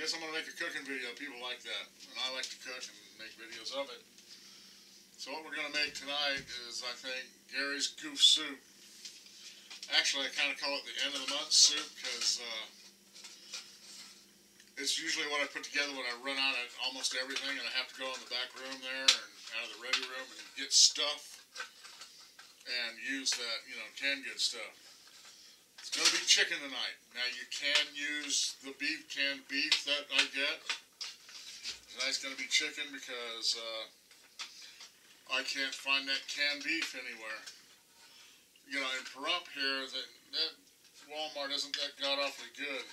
Guess I'm going to make a cooking video. People like that. And I like to cook and make videos of it. So what we're going to make tonight is, I think, Gary's Goof Soup. Actually, I kind of call it the end of the month soup because it's usually what I put together when I run out of almost everything and I have to go in the back room there and out of the ready room and get stuff and use that, you know, canned good stuff. It's going to be chicken tonight. Now you can use the canned beef that I get. Tonight's going to be chicken because I can't find that canned beef anywhere. You know, in Pahrump here, that Walmart isn't that god-awfully good.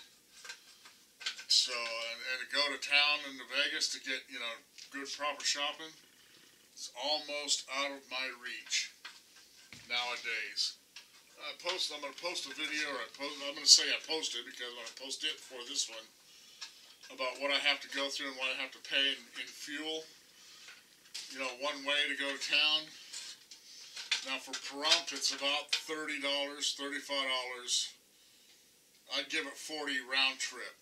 So, and to go to town into Vegas to get, you know, good proper shopping, it's almost out of my reach nowadays. I'm going to post a video, or I'm going to say I posted because I'm going to post it for this one, about what I have to go through and what I have to pay in fuel. You know, one way to go to town. Now for Pahrump, it's about $30, $35. I'd give it $40 round trip.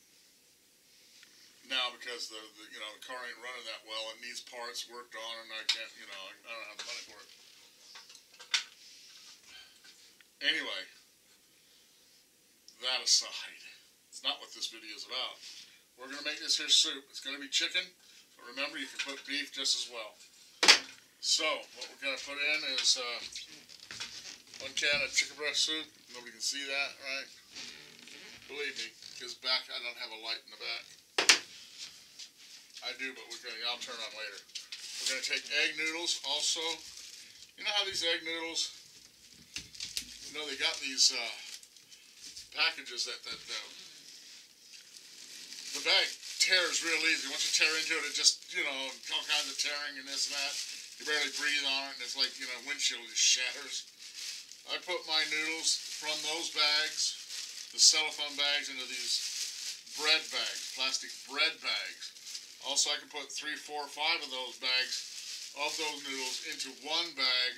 Now because the you know, the car ain't running that well, it needs parts worked on, and I can't, you know, I don't have the money for it. Anyway, that aside, it's not what this video is about. We're going to make this here soup. It's going to be chicken, but remember you can put beef just as well. So, what we're going to put in is 1 can of chicken breast soup. Nobody can see that, right? Believe me, because back, I don't have a light in the back. I do, but I'll turn on later. We're going to take egg noodles also. You know how these egg noodles, you know, they got these packages that the bag tears real easy. Once you tear into it, it just, you know, all kinds of tearing and this and that. You barely breathe on it, and it's like, you know, windshield just shatters. I put my noodles from those bags, the cellophane bags, into these bread bags, plastic bread bags. Also, I can put 3, 4, 5 of those bags of those noodles into one bag,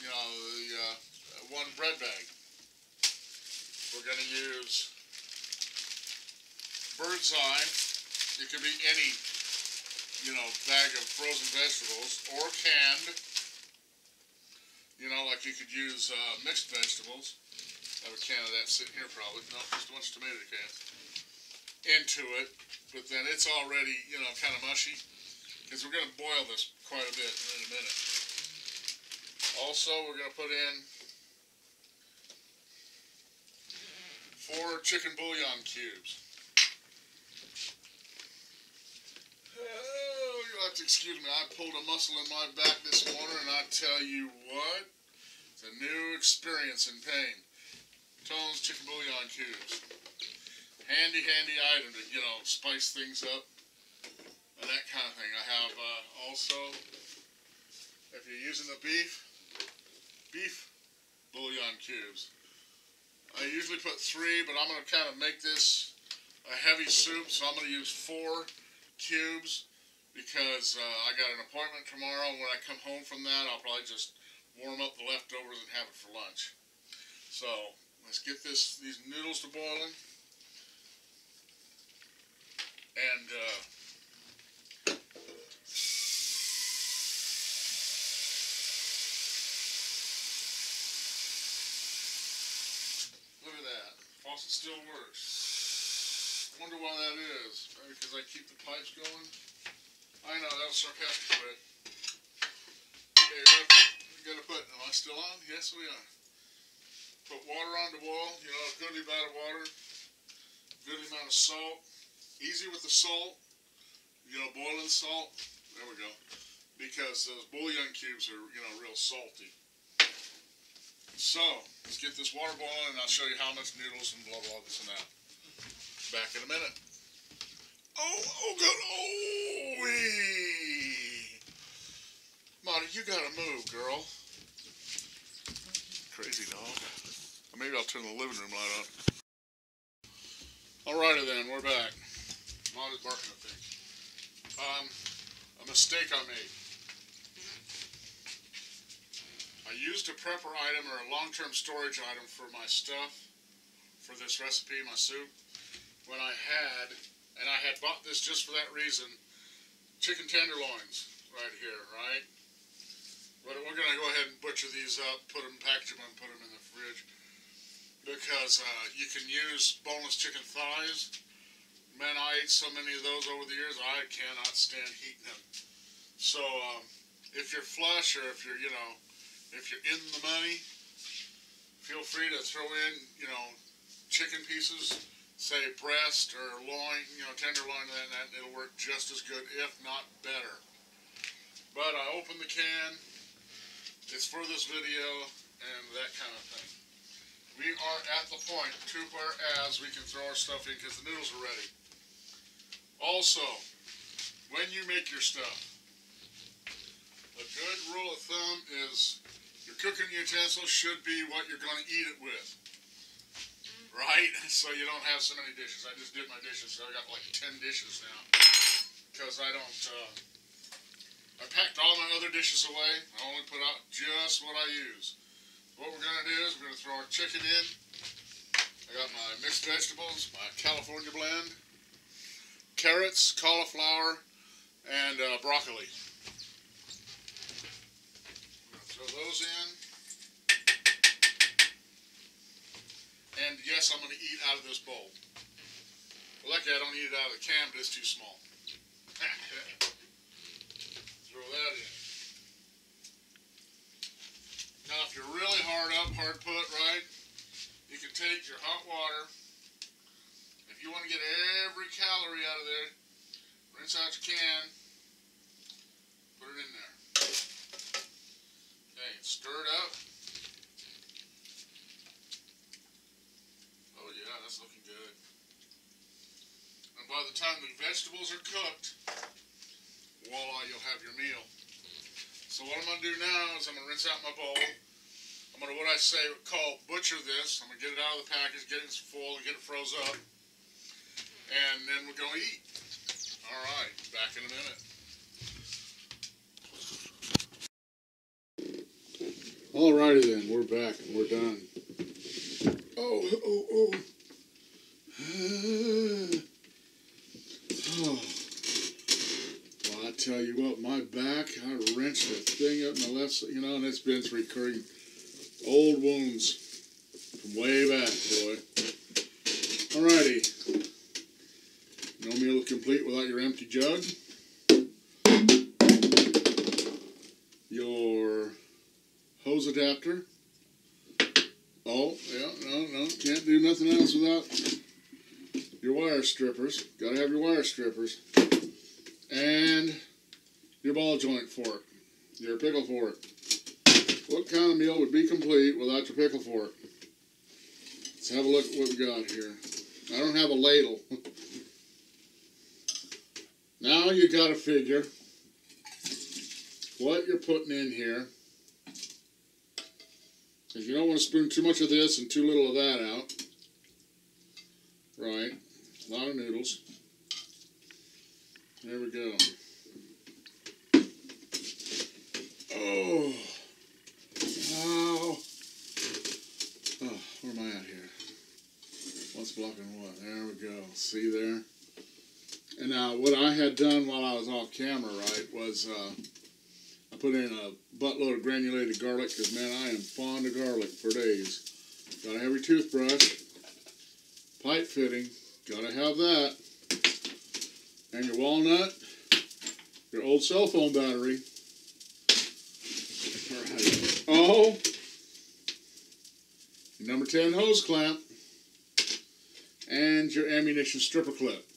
you know, the one bread bag. We're going to use Bird's Eye. It could be any, you know, bag of frozen vegetables, or canned. You know, like you could use mixed vegetables. I have a can of that sitting here probably. No, just a bunch of tomato cans. Into it, but then it's already, you know, kind of mushy, because we're going to boil this quite a bit in a minute. Also, we're going to put in 4 chicken bouillon cubes. Oh, you'll have to excuse me. I pulled a muscle in my back this morning, and I tell you what, it's a new experience in pain. Tone's chicken bouillon cubes. Handy item to, you know, spice things up and that kind of thing. I have also, if you're using the beef bouillon cubes. I usually put 3, but I'm going to kind of make this a heavy soup, so I'm going to use 4 cubes because I got an appointment tomorrow, and when I come home from that, I'll probably just warm up the leftovers and have it for lunch. So let's get these noodles to boiling. And look at that. Faucet still works. Wonder why that is. Maybe because I keep the pipes going. I know, that was sarcastic, but okay, you gotta put, am I still on? Yes, we are. Put water on to boil, you know, a good amount of water, good amount of salt. Easy with the salt, you know, boiling salt. There we go. Because those bouillon cubes are, you know, real salty. So, let's get this water boiling, and I'll show you how much noodles and blah, blah, this and that. Back in a minute. Oh, good. Oh, wee. Marty, you gotta move, girl. Crazy dog. Or maybe I'll turn the living room light on. Alrighty then, we're back. Molly's barking, I think. A mistake I made. I used a prepper item or a long-term storage item for my stuff, for this recipe, my soup, when I had And I had bought this just for that reason. Chicken tenderloins right here, right? But we're going to go ahead and butcher these up, package them, and put them in the fridge. Because you can use boneless chicken thighs. Man, I ate so many of those over the years, I cannot stand heating them. So, if you're flush or if you're, if you're in the money, feel free to throw in, chicken pieces, say breast or loin, tenderloin, and it'll work just as good, if not better. But I opened the can, it's for this video, and that kind of thing. We are at the point to whereas we can throw our stuff in because the noodles are ready. Also, when you make your stuff, a good rule of thumb is your cooking utensils should be what you're going to eat it with. Right? So you don't have so many dishes. I just did my dishes, so I got like 10 dishes now. Because I don't, I packed all my other dishes away. I only put out just what I use. What we're going to do is we're going to throw our chicken in. I got my mixed vegetables, my California blend, carrots, cauliflower, and broccoli. Throw those in. And yes, I'm going to eat out of this bowl. Lucky I don't eat it out of the can, but it's too small. Throw that in. Now, if you're really hard put, right, you can take your hot water. If you want to get every calorie out of there, rinse out your can, put it in there. Okay, stir it up. Oh yeah, that's looking good. And by the time the vegetables are cooked, voila, you'll have your meal. So what I'm going to do now is I'm going to rinse out my bowl. I'm going to, call butcher this. I'm going to get it out of the package, get it full, and get it froze up. And then we're going to eat. Alright, back in a minute. Alrighty then, we're back and we're done. Oh. Well, I tell you what, my back, I wrenched that thing up my left side, and it's been recurring old wounds from way back, boy. Alrighty. No meal complete without your empty jug. Your hose adapter. Oh, yeah, no, can't do nothing else without your wire strippers. Gotta have your wire strippers. And your ball joint fork. Your pickle fork. What kind of meal would be complete without your pickle fork? Let's have a look at what we got here. I don't have a ladle. Now you gotta figure what you're putting in here. Because you don't want to spoon too much of this and too little of that out. Right. A lot of noodles. There we go. Oh. Ow. Oh, where am I at here? What's blocking what? There we go. See there? And now what I had done while I was off camera, right, was I put in a buttload of granulated garlic because, man, I am fond of garlic for days. Gotta have your toothbrush. Pipe fitting. Gotta have that. And your walnut. Your old cell phone battery. Alright. Oh. Your number 10 hose clamp. And your ammunition stripper clip.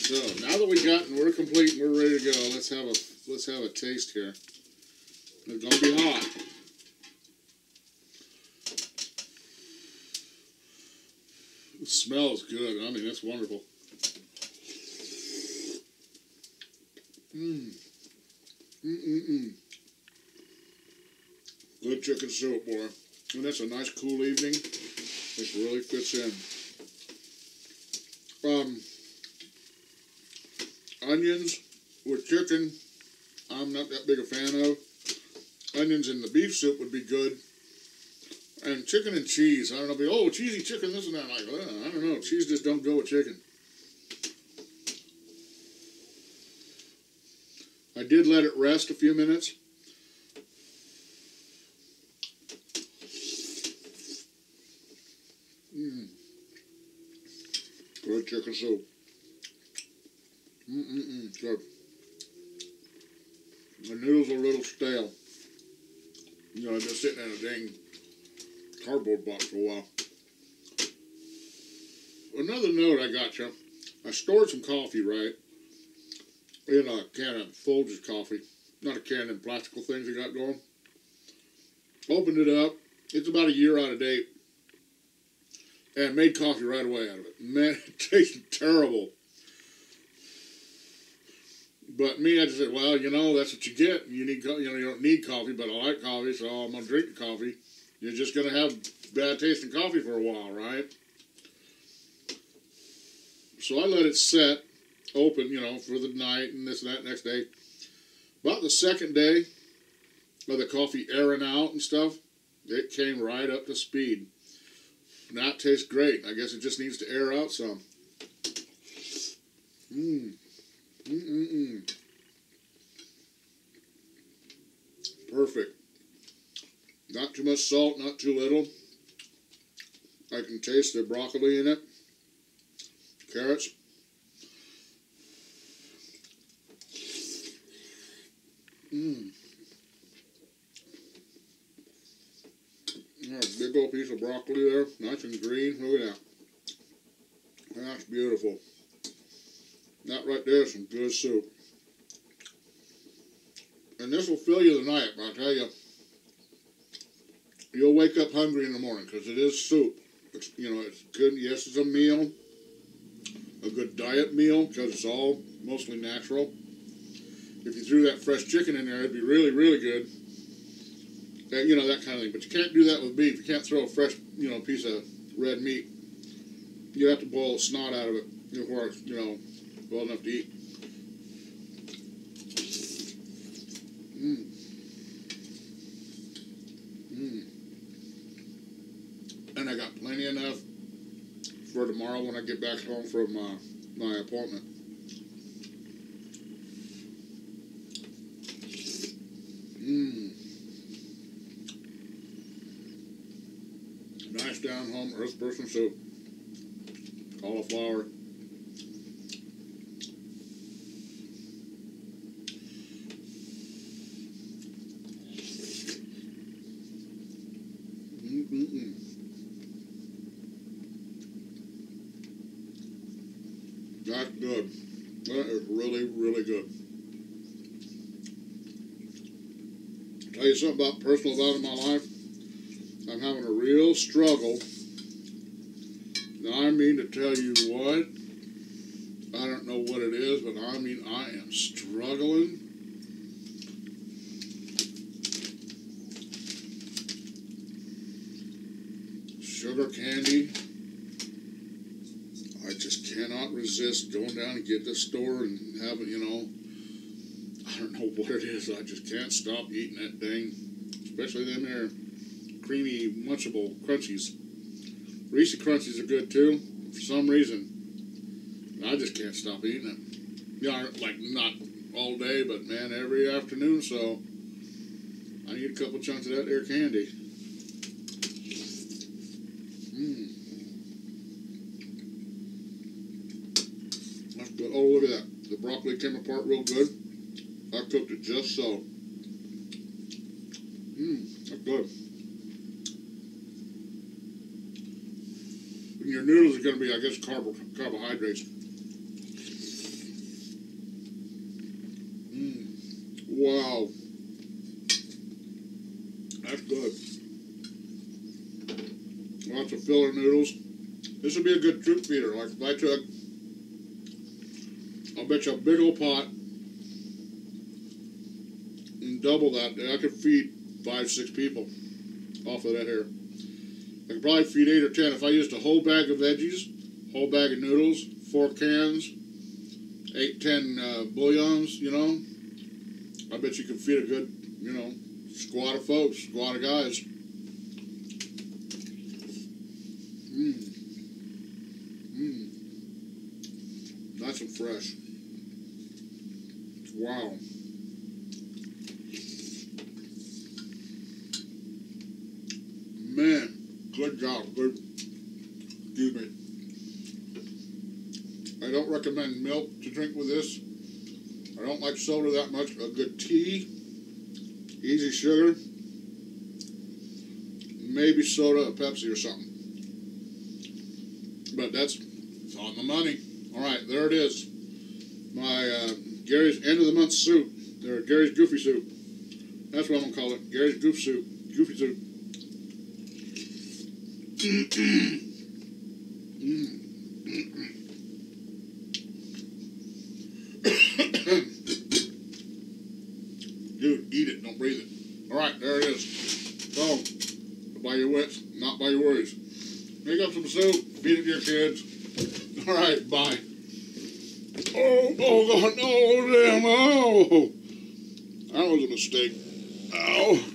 So, now that we're complete and we're ready to go, let's have a taste here. It's gonna be hot. It smells good. I mean, it's wonderful. Good chicken soup, boy. And that's a nice cool evening. It really fits in. Onions with chicken, I'm not that big a fan of. Onions in the beef soup would be good. And chicken and cheese, I don't know, cheesy chicken, this and that. Like, I don't know, cheese just don't go with chicken. I did let it rest a few minutes. Good chicken soup. Good. The noodles are a little stale. You know, I've been sitting in a dang cardboard box for a while. Another note I got you. I stored some coffee, right? In a can of Folgers coffee. Not a can of plastical things I got going. Opened it up. It's about a year out of date. And made coffee right away out of it. Man, it tasted terrible. But me, I just said, well, you know, that's what you get. You need, you don't need coffee, but I like coffee, so I'm gonna drink the coffee. You're just gonna have bad tasting coffee for a while, right? So I let it set, open, you know, for the night and this and that next day. About the second day of the coffee airing out and stuff, it came right up to speed. Now it tastes great. I guess it just needs to air out some. Perfect. Not too much salt, not too little. I can taste the broccoli in it. Carrots. Big old piece of broccoli there. Nice and green. Look at that. That's beautiful. That right there is some good soup. And this will fill you the night, but I'll tell you, you'll wake up hungry in the morning because it is soup. It's, you know, it's good. Yes, it's a meal, a good diet meal because it's all mostly natural. If you threw that fresh chicken in there, it'd be really, really good. You know, that kind of thing. But you can't do that with beef. You can't throw a fresh, you know, piece of red meat. You have to boil the snot out of it before it's, you know, well enough to eat. And I got plenty enough for tomorrow when I get back home from my appointment. Nice down home earth person soup. Cauliflower. That's good. That is really, really good. Tell you something about personal about in my life. I'm having a real struggle. Now, I mean to tell you what, I don't know what it is, but I mean I am struggling. Sugar candy. I just cannot resist going down and get to the store and having, you know, I don't know what it is. I just can't stop eating that thing. Especially them there creamy, munchable crunchies. Reese's Crunchies are good too, for some reason. I just can't stop eating it. You know, like not all day, but man, every afternoon, so I need a couple chunks of that there candy. That's good. Oh, look at that. The broccoli came apart real good. I cooked it just so. That's good. And your noodles are going to be, I guess, carbohydrates. Wow. That's good. Lots of filler noodles. This would be a good troop feeder. Like if I took, I'll bet you a big old pot and double that. I could feed 5-6 people off of that here. I could probably feed 8 or 10 if I used a whole bag of veggies, whole bag of noodles, 4 cans, 8-10 bouillons, you know. I bet you could feed a good, you know, squad of folks, squad of guys. Nice and fresh. Wow. Good job. Good. Excuse me. I don't recommend milk to drink with this. I don't like soda that much. A good tea, easy sugar, maybe soda, a Pepsi or something. But it's on the money. All right, there it is. My Gary's end of the month soup. Or Gary's Goofy soup. That's what I'm gonna call it. Gary's Goof soup. Goofy soup. Dude, eat it, don't breathe it. Alright, there it is. So, by your wits, not by your worries. Make up some soup, feed it to your kids. Alright, bye. Oh God, oh damn, oh! That was a mistake. Ow.